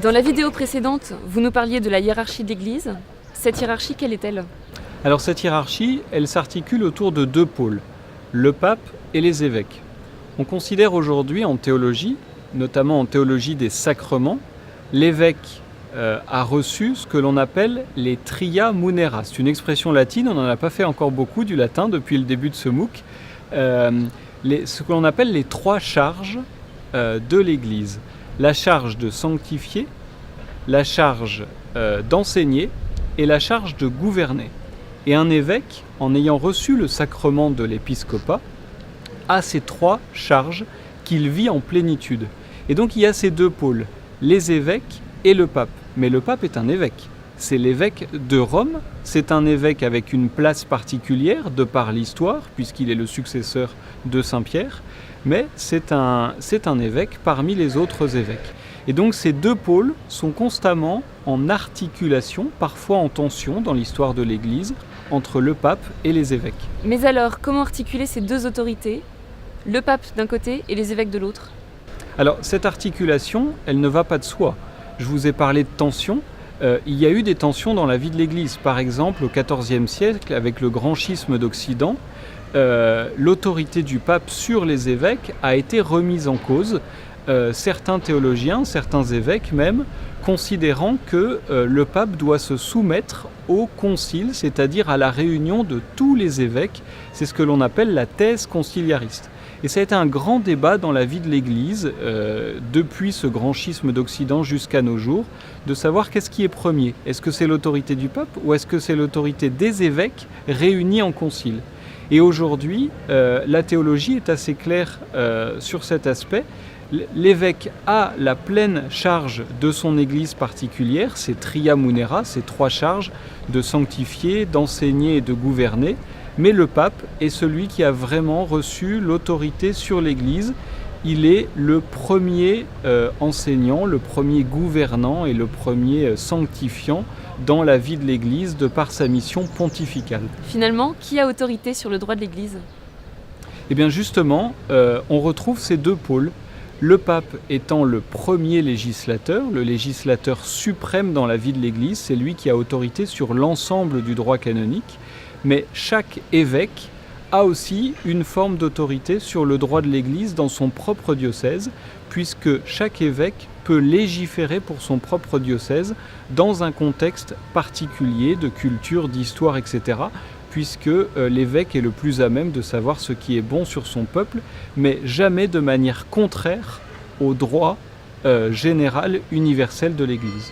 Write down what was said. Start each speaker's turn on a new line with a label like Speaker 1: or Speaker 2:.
Speaker 1: Dans la vidéo précédente, vous nous parliez de la hiérarchie de l'Église. Cette hiérarchie, quelle est-elle ?
Speaker 2: Alors cette hiérarchie, elle s'articule autour de deux pôles, le pape et les évêques. On considère aujourd'hui en théologie, notamment en théologie des sacrements, l'évêque a reçu ce que l'on appelle les tria munera. C'est une expression latine, on n'en a pas fait encore beaucoup du latin depuis le début de ce MOOC. Ce que l'on appelle les trois charges de l'Église. La charge de sanctifier, la charge d'enseigner et la charge de gouverner. Et un évêque, en ayant reçu le sacrement de l'épiscopat, a ces trois charges qu'il vit en plénitude. Et donc il y a ces deux pôles, les évêques et le pape. Mais le pape est un évêque. C'est l'évêque de Rome, c'est un évêque avec une place particulière de par l'histoire, puisqu'il est le successeur de Saint-Pierre, mais c'est un évêque parmi les autres évêques. Et donc ces deux pôles sont constamment en articulation, parfois en tension dans l'histoire de l'Église, entre le pape et les évêques.
Speaker 1: Mais alors, comment articuler ces deux autorités, le pape d'un côté et les évêques de l'autre ?
Speaker 2: Alors cette articulation, elle ne va pas de soi. Je vous ai parlé de tensions. Il y a eu des tensions dans la vie de l'Église. Par exemple, au XIVe siècle, avec le grand schisme d'Occident, l'autorité du pape sur les évêques a été remise en cause. Certains théologiens, certains évêques même, considérant que le pape doit se soumettre au concile, c'est-à-dire à la réunion de tous les évêques. C'est ce que l'on appelle la thèse conciliariste. Et ça a été un grand débat dans la vie de l'Église, depuis ce grand schisme d'Occident jusqu'à nos jours, de savoir qu'est-ce qui est premier. Est-ce que c'est l'autorité du pape ou est-ce que c'est l'autorité des évêques réunis en concile ? Et aujourd'hui, la théologie est assez claire sur cet aspect. L'évêque a la pleine charge de son Église particulière, ces tria munera, ces trois charges de sanctifier, d'enseigner et de gouverner. Mais le pape est celui qui a vraiment reçu l'autorité sur l'Église. Il est le premier enseignant, le premier gouvernant et le premier sanctifiant dans la vie de l'Église de par sa mission pontificale.
Speaker 1: Finalement, qui a autorité sur le droit de l'Église ?
Speaker 2: Eh bien justement, on retrouve ces deux pôles. Le pape étant le premier législateur, le législateur suprême dans la vie de l'Église, c'est lui qui a autorité sur l'ensemble du droit canonique. Mais chaque évêque a aussi une forme d'autorité sur le droit de l'Église dans son propre diocèse, puisque chaque évêque peut légiférer pour son propre diocèse dans un contexte particulier de culture, d'histoire, etc., puisque l'évêque est le plus à même de savoir ce qui est bon sur son peuple, mais jamais de manière contraire au droit général universel de l'Église.